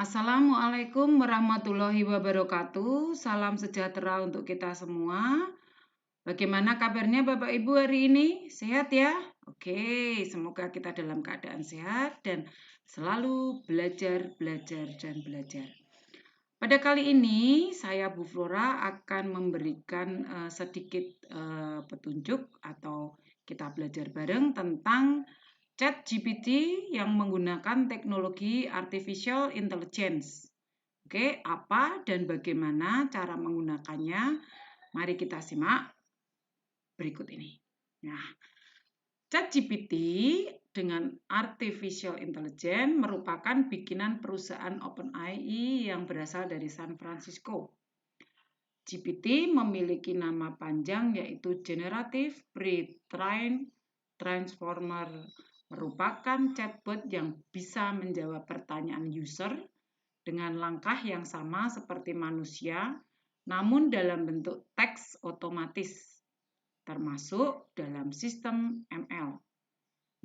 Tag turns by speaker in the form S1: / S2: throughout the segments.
S1: Assalamualaikum warahmatullahi wabarakatuh. Salam sejahtera untuk kita semua. Bagaimana kabarnya Bapak Ibu hari ini? Sehat ya? Oke, semoga kita dalam keadaan sehat dan selalu belajar, dan belajar. Pada kali ini saya Bu Flora akan memberikan sedikit petunjuk atau kita belajar bareng tentang ChatGPT yang menggunakan teknologi artificial intelligence. Oke, apa dan bagaimana cara menggunakannya? Mari kita simak berikut ini. Nah, ChatGPT dengan artificial intelligence merupakan bikinan perusahaan OpenAI yang berasal dari San Francisco. GPT memiliki nama panjang yaitu Generative Pre-trained Transformer, merupakan chatbot yang bisa menjawab pertanyaan user dengan langkah yang sama seperti manusia, namun dalam bentuk teks otomatis, termasuk dalam sistem ML,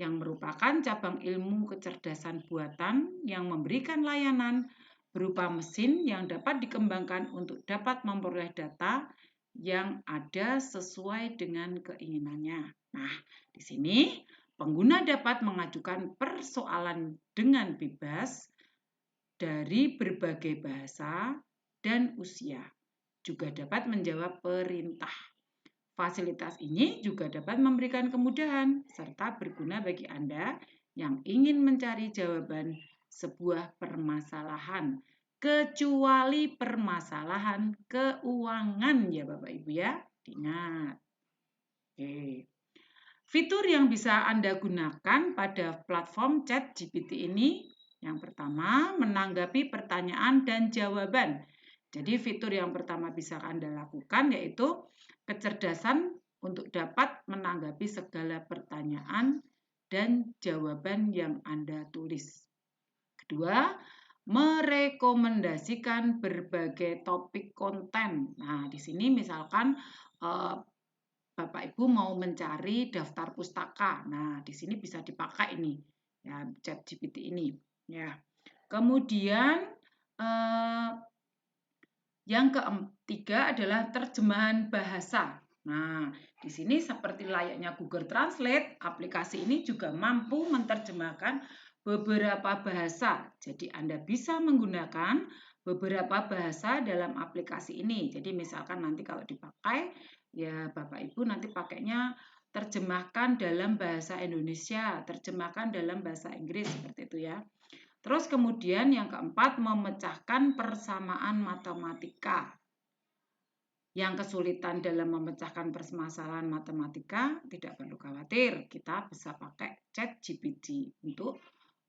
S1: yang merupakan cabang ilmu kecerdasan buatan yang memberikan layanan berupa mesin yang dapat dikembangkan untuk dapat memperoleh data yang ada sesuai dengan keinginannya. Nah, di sini pengguna dapat mengajukan persoalan dengan bebas dari berbagai bahasa dan usia. Juga dapat menjawab perintah. Fasilitas ini juga dapat memberikan kemudahan serta berguna bagi Anda yang ingin mencari jawaban sebuah permasalahan, kecuali permasalahan keuangan ya Bapak Ibu ya. Diingat. Oke. Fitur yang bisa Anda gunakan pada platform ChatGPT ini, yang pertama, menanggapi pertanyaan dan jawaban. Jadi fitur yang pertama bisa Anda lakukan yaitu kecerdasan untuk dapat menanggapi segala pertanyaan dan jawaban yang Anda tulis. Kedua, merekomendasikan berbagai topik konten. Nah, di sini misalkan Bapak Ibu mau mencari daftar pustaka. Nah, di sini bisa dipakai ini ya ChatGPT ini ya. Kemudian yang ketiga adalah terjemahan bahasa. Nah, di sini seperti layaknya Google Translate, aplikasi ini juga mampu menerjemahkan beberapa bahasa. Jadi Anda bisa menggunakan beberapa bahasa dalam aplikasi ini. Jadi misalkan nanti kalau dipakai, ya Bapak Ibu nanti pakainya terjemahkan dalam bahasa Indonesia, terjemahkan dalam bahasa Inggris, seperti itu ya. Terus kemudian yang keempat, memecahkan persamaan matematika. Yang kesulitan dalam memecahkan permasalahan matematika, tidak perlu khawatir. Kita bisa pakai ChatGPT untuk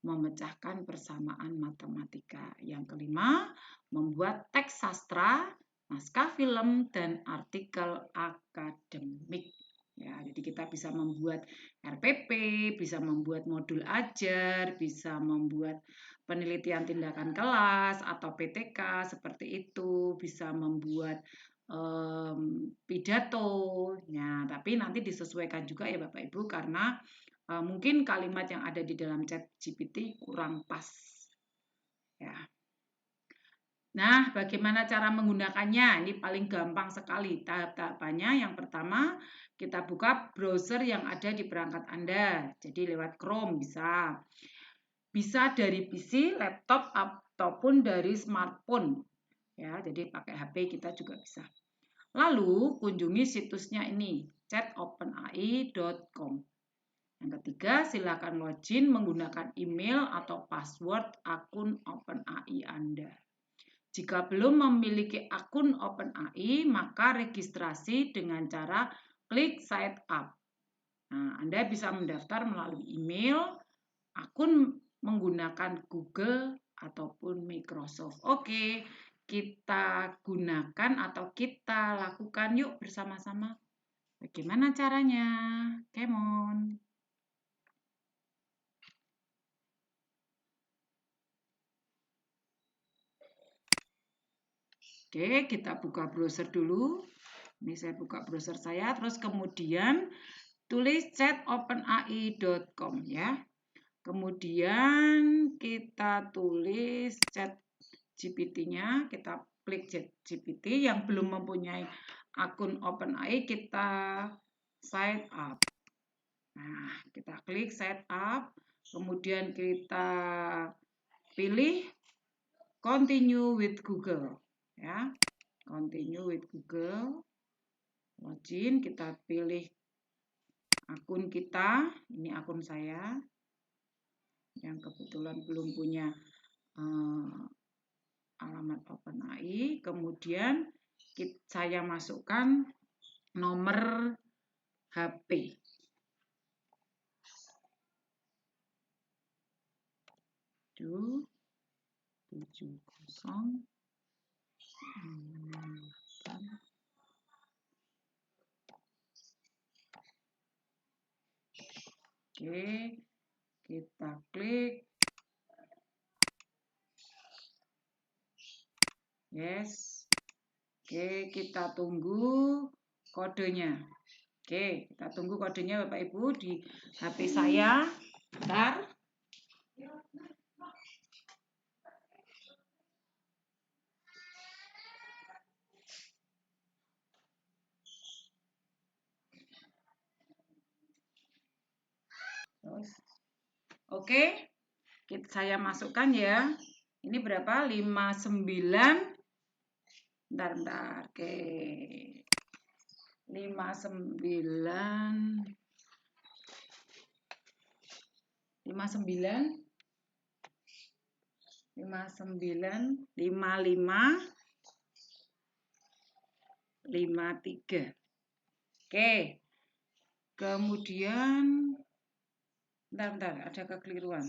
S1: memecahkan persamaan matematika. Yang kelima, membuat teks sastra, naskah film, dan artikel akademik. Ya, jadi kita bisa membuat RPP, bisa membuat modul ajar, bisa membuat penelitian tindakan kelas atau PTK seperti itu, bisa membuat pidato. Ya, tapi nanti disesuaikan juga ya Bapak Ibu karena mungkin kalimat yang ada di dalam ChatGPT kurang pas. Ya. Nah, bagaimana cara menggunakannya? Ini paling gampang sekali. Tahap-tahapannya yang pertama, kita buka browser yang ada di perangkat Anda. Jadi lewat Chrome bisa. Bisa dari PC, laptop, ataupun dari smartphone. Ya, jadi pakai HP kita juga bisa. Lalu kunjungi situsnya ini, chatopenai.com. Yang ketiga, silakan login menggunakan email atau password akun OpenAI Anda. Jika belum memiliki akun OpenAI, maka registrasi dengan cara klik sign up. Nah, Anda bisa mendaftar melalui email, akun menggunakan Google ataupun Microsoft. Oke, kita gunakan atau kita lakukan yuk bersama-sama. Bagaimana caranya? Come on. Oke, kita buka browser dulu. Ini saya buka browser saya, terus kemudian tulis chatopenai.com ya. Kemudian kita tulis chat GPT-nya, kita klik ChatGPT. Yang belum mempunyai akun OpenAI, kita sign up. Nah, kita klik sign up, kemudian kita pilih continue with Google, ya. Continue with Google. Login, kita pilih akun kita. Ini akun saya yang kebetulan belum punya alamat OpenAI. Kemudian saya masukkan nomor HP. Tuh, 70 Oke, kita klik yes. Oke, kita tunggu kodenya. Oke, kita tunggu kodenya Bapak Ibu di HP saya. Bentar. Oke, saya masukkan ya. Ini berapa? 59. Bentar. Oke. 59 55 53. Oke. Kemudian bentar, ada kekeliruan.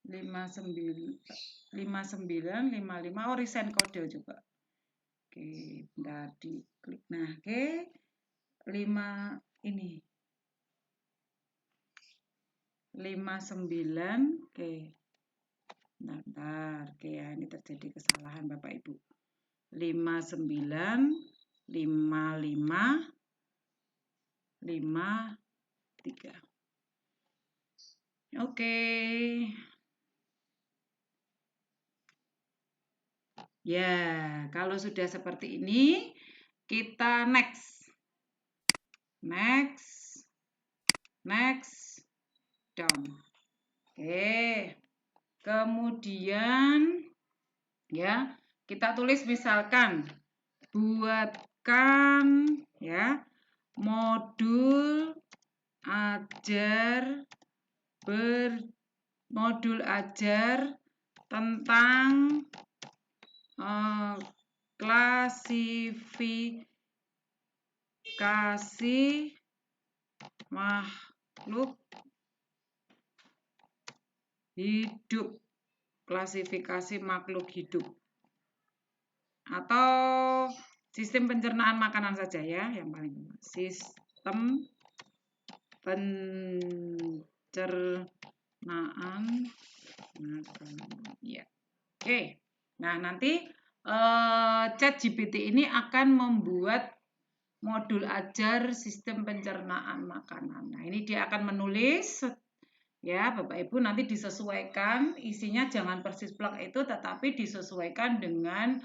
S1: 59 55 resign kode coba. Oke, bentar diklik. Nah, oke. 5 ini. 59. Oke. Bentar. Oke ya, ini terjadi kesalahan Bapak Ibu. 59 55 53. Oke. Ya, kalau sudah seperti ini, kita next, down. Oke, kemudian ya kita tulis misalkan buatkan ya modul ajar tentang klasifikasi makhluk hidup. Klasifikasi makhluk hidup. Atau sistem pencernaan makanan saja ya, yang paling sistem pencernaan makanan. Ya. Oke. Nah, nanti ChatGPT ini akan membuat modul ajar sistem pencernaan makanan. Nah, ini dia akan menulis ya, Bapak Ibu nanti disesuaikan, isinya jangan persis plak itu, tetapi disesuaikan dengan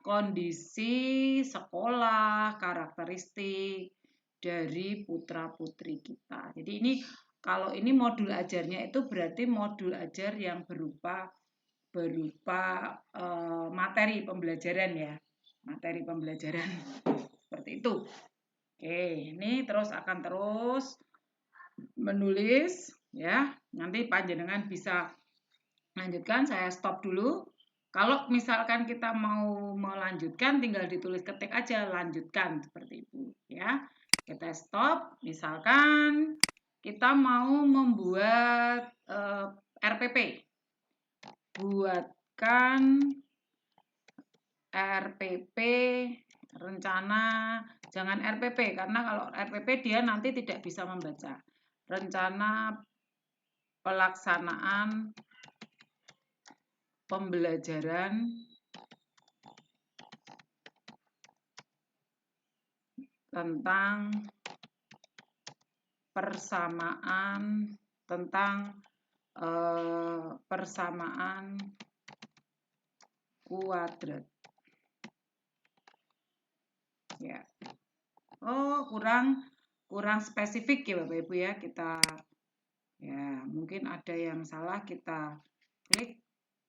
S1: kondisi sekolah, karakteristik dari putra-putri kita. Jadi ini kalau ini modul ajarnya itu berarti modul ajar yang berupa materi pembelajaran ya. Materi pembelajaran seperti itu. Oke, ini terus akan terus menulis ya. Nanti panjenengan bisa lanjutkan, saya stop dulu. Kalau misalkan kita mau melanjutkan, tinggal ditulis ketik aja lanjutkan seperti itu ya. Kita stop, misalkan kita mau membuat RPP. Buatkan RPP rencana, jangan RPP karena kalau RPP dia nanti tidak bisa membaca. Rencana pelaksanaan pembelajaran tentang persamaan tentang persamaan kuadrat. Ya. Oh, kurang spesifik ya Bapak Ibu ya. Kita ya, mungkin ada yang salah, kita klik.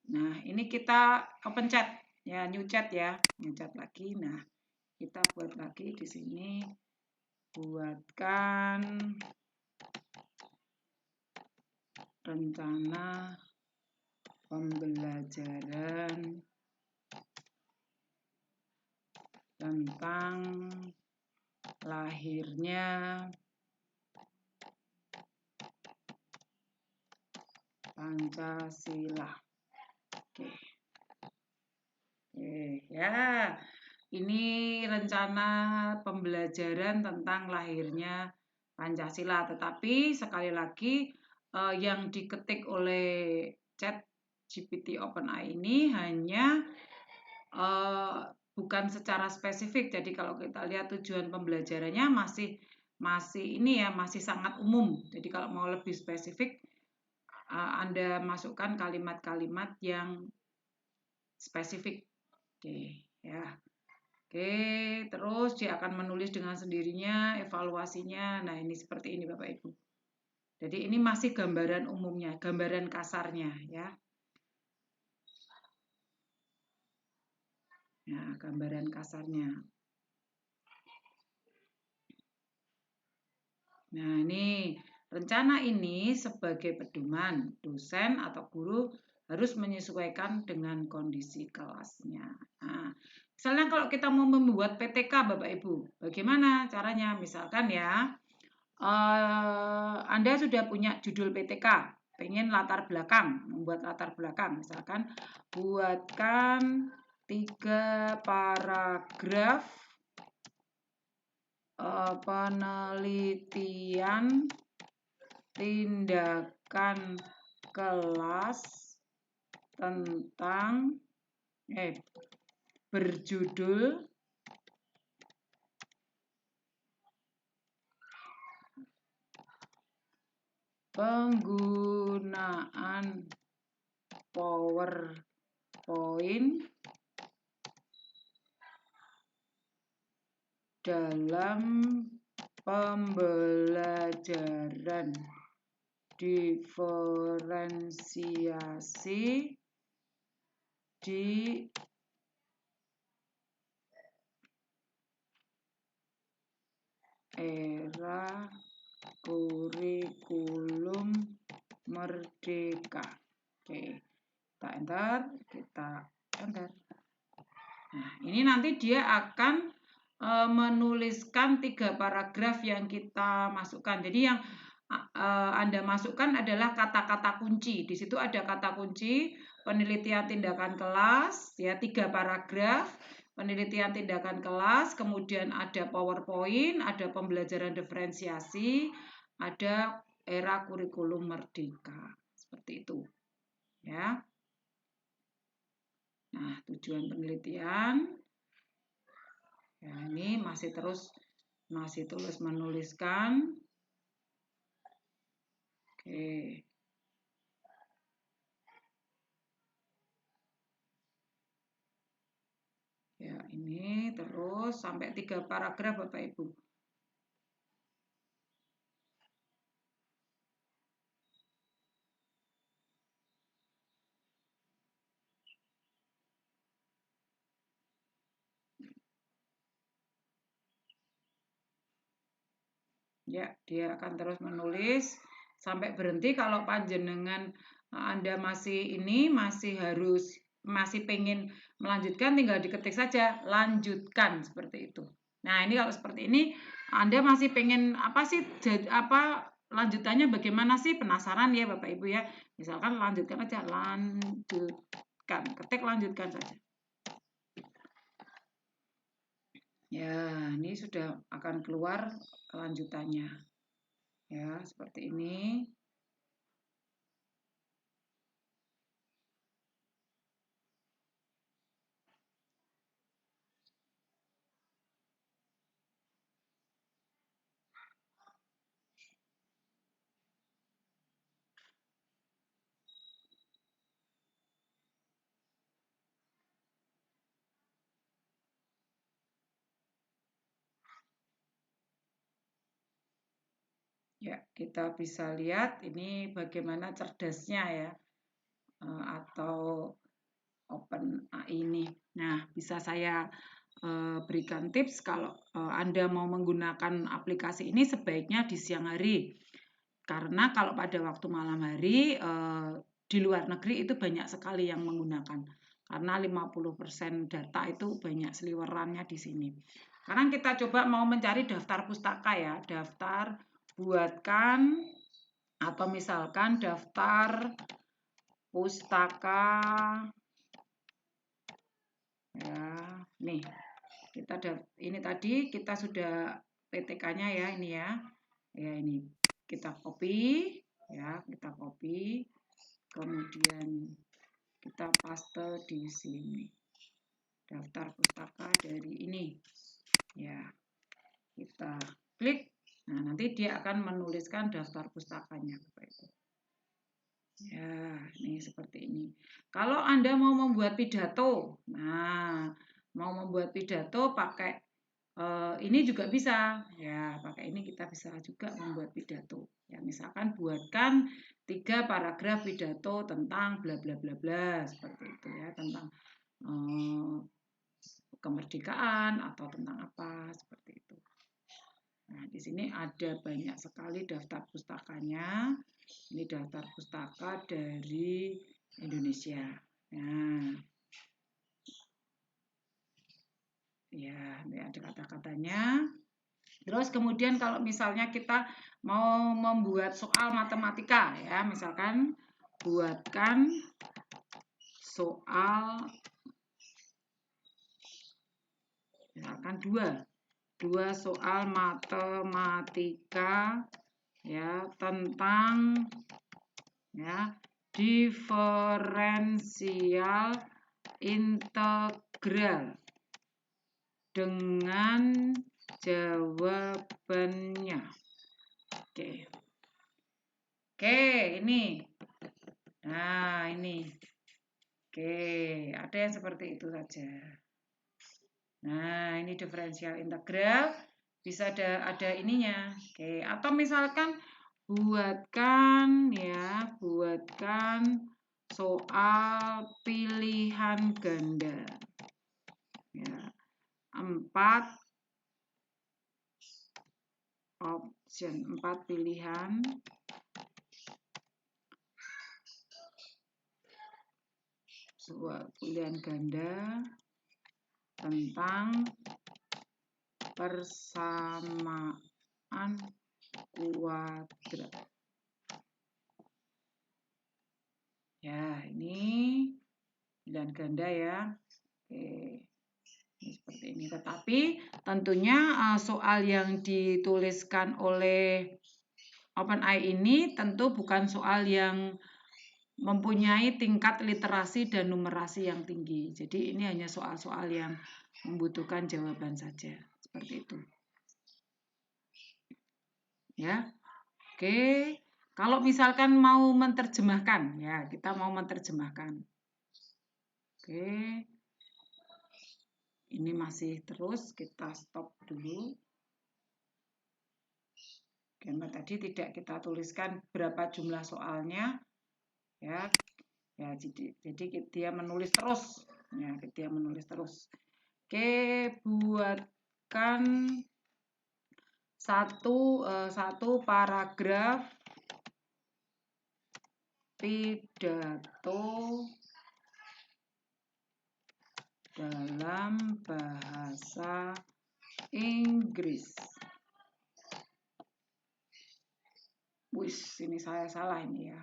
S1: Nah, ini kita open chat ya, new chat ya. New chat lagi. Nah, kita buat lagi di sini, buatkan rencana pembelajaran tentang lahirnya Pancasila. Oke. Oke, ya. Ini rencana pembelajaran tentang lahirnya Pancasila, tetapi sekali lagi yang diketik oleh chat GPT OpenAI ini hanya bukan secara spesifik. Jadi kalau kita lihat tujuan pembelajarannya masih ini ya, masih sangat umum. Jadi kalau mau lebih spesifik, Anda masukkan kalimat-kalimat yang spesifik. Oke, ya. Oke, terus dia akan menulis dengan sendirinya evaluasinya. Nah, ini seperti ini Bapak Ibu. Jadi ini masih gambaran umumnya, gambaran kasarnya ya. Nah, gambaran kasarnya. Nah, ini rencana ini sebagai pedoman, dosen atau guru harus menyesuaikan dengan kondisi kelasnya. Nah, misalnya kalau kita mau membuat PTK Bapak Ibu, bagaimana caranya? Misalkan ya, Anda sudah punya judul PTK, pengen latar belakang, membuat latar belakang, misalkan buatkan 3 paragraf penelitian tindakan kelas tentang berjudul penggunaan PowerPoint dalam pembelajaran diferensiasi di era kurikulum merdeka. Oke, kita enter. Nah, ini nanti dia akan menuliskan 3 paragraf yang kita masukkan. Jadi yang Anda masukkan adalah kata-kata kunci. Di situ ada kata kunci penelitian tindakan kelas, ya 3 paragraf penelitian tindakan kelas, kemudian ada PowerPoint, ada pembelajaran diferensiasi, ada era kurikulum merdeka. Seperti itu. Ya. Nah, tujuan penelitian. Ya, ini masih terus menuliskan. Oke. Ya, ini terus sampai 3 paragraf Bapak Ibu. Ya, dia akan terus menulis sampai berhenti. Kalau panjenengan Anda masih pengen melanjutkan, tinggal diketik saja lanjutkan seperti itu. Nah, ini kalau seperti ini Anda masih pengen lanjutannya bagaimana sih? Penasaran ya Bapak Ibu ya. Misalkan lanjutkan aja, lanjutkan. Ketik lanjutkan saja. Ya, ini sudah akan keluar kelanjutannya. Ya, seperti ini. Ya, kita bisa lihat ini bagaimana cerdasnya ya, atau OpenAI ini. Nah, bisa saya berikan tips kalau Anda mau menggunakan aplikasi ini sebaiknya di siang hari. Karena kalau pada waktu malam hari di luar negeri itu banyak sekali yang menggunakan. Karena 50% data itu banyak seliwerannya di sini. Sekarang kita coba mau mencari daftar pustaka ya. Daftar buatkan atau misalkan daftar pustaka ya. Nih, ini tadi kita sudah PTK-nya ya ini ya. Ya ini kita copy ya, kita copy. Kemudian kita paste di sini. Daftar pustaka dari ini. Ya. Kita klik. Nah, nanti dia akan menuliskan daftar pustakanya Bapak Ibu. Ya, ini seperti ini. Kalau Anda mau membuat pidato, nah, mau membuat pidato pakai ini juga bisa. Ya, pakai ini kita bisa juga membuat pidato. Ya, misalkan buatkan 3 paragraf pidato tentang bla bla bla bla seperti itu ya, tentang kemerdekaan atau tentang apa seperti itu. Nah, di sini ada banyak sekali daftar pustakanya. Ini daftar pustaka dari Indonesia. Nah, ya, ini ada kata-katanya. Terus kemudian kalau misalnya kita mau membuat soal matematika ya, misalkan buatkan soal misalkan dua soal matematika ya tentang ya diferensial integral dengan jawabannya. Oke. Oke, ini. Nah, ini. Oke, ada yang seperti itu saja. Nah, ini diferensial integral bisa ada ininya. Oke, atau misalkan buatkan soal pilihan ganda. Ya, 4 option, 4 pilihan. Soal pilihan ganda tentang persamaan kuadrat. Ya, ini pilihan ganda ya. Oke. Ini seperti ini. Tetapi tentunya soal yang dituliskan oleh OpenAI ini tentu bukan soal yang mempunyai tingkat literasi dan numerasi yang tinggi. Jadi ini hanya soal-soal yang membutuhkan jawaban saja. Seperti itu. Ya. Oke. Kalau misalkan mau menerjemahkan, ya kita mau menerjemahkan. Oke. Ini masih terus, kita stop dulu. Karena tadi tidak kita tuliskan berapa jumlah soalnya. Ya. Ya, jadi dia menulis terus. Ya, dia menulis terus. Oke, buatkan satu paragraf pidato dalam bahasa Inggris. Wis, ini saya salah ini ya.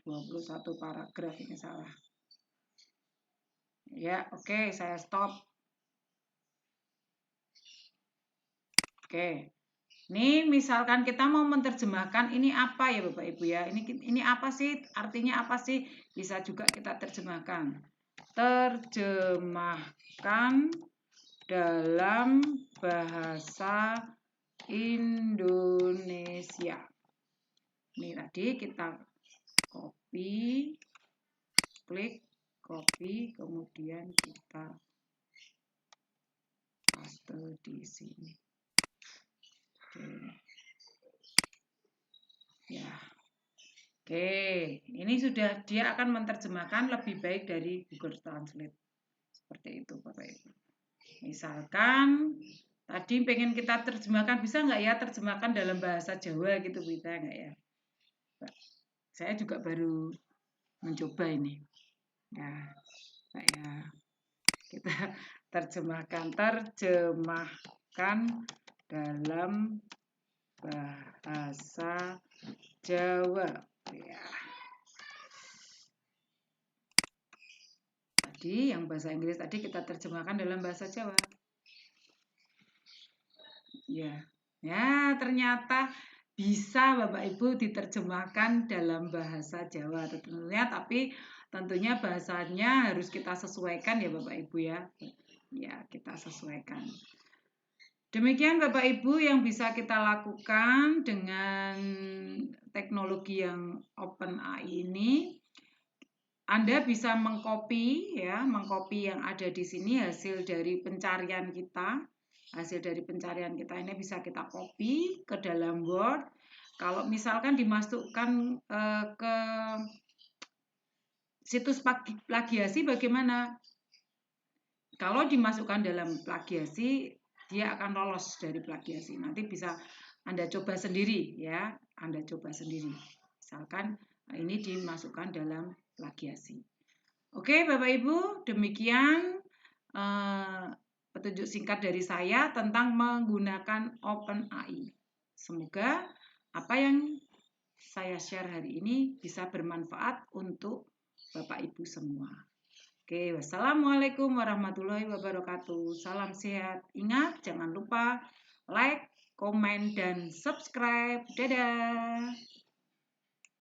S1: 21 paragraf ini salah. Ya, oke, saya stop. Oke. Ini misalkan kita mau menerjemahkan ini apa ya Bapak Ibu ya. Ini apa sih? Artinya apa sih? Bisa juga kita terjemahkan. Terjemahkan dalam bahasa Indonesia. Ini tadi kita copy, klik, copy, kemudian kita paste di sini. Oke. Ya. Oke, ini sudah dia akan menerjemahkan lebih baik dari Google Translate. Seperti itu Bapak Ibu. Misalkan tadi pengen kita terjemahkan, bisa nggak ya terjemahkan dalam bahasa Jawa gitu, bisa nggak ya? Saya juga baru mencoba ini. Ya, saya kita terjemahkan dalam bahasa Jawa. Ya. Tadi yang bahasa Inggris tadi kita terjemahkan dalam bahasa Jawa. Ya. Ya, ternyata bisa Bapak Ibu diterjemahkan dalam bahasa Jawa tentunya bahasanya harus kita sesuaikan ya Bapak Ibu ya. Ya, kita sesuaikan. Demikian Bapak Ibu yang bisa kita lakukan dengan teknologi yang OpenAI ini. Anda bisa mengcopy yang ada di sini hasil dari pencarian kita. Hasil dari pencarian kita ini bisa kita copy ke dalam Word. Kalau misalkan dimasukkan ke situs plagiasi bagaimana? Kalau dimasukkan dalam plagiasi, dia akan lolos dari plagiasi. Nanti bisa Anda coba sendiri ya. Anda coba sendiri. Misalkan ini dimasukkan dalam plagiasi. Oke, Bapak Ibu, demikian petunjuk singkat dari saya tentang menggunakan OpenAI. Semoga apa yang saya share hari ini bisa bermanfaat untuk Bapak Ibu semua. Oke, wassalamualaikum warahmatullahi wabarakatuh. Salam sehat. Ingat, jangan lupa like, komen, dan subscribe. Dadah.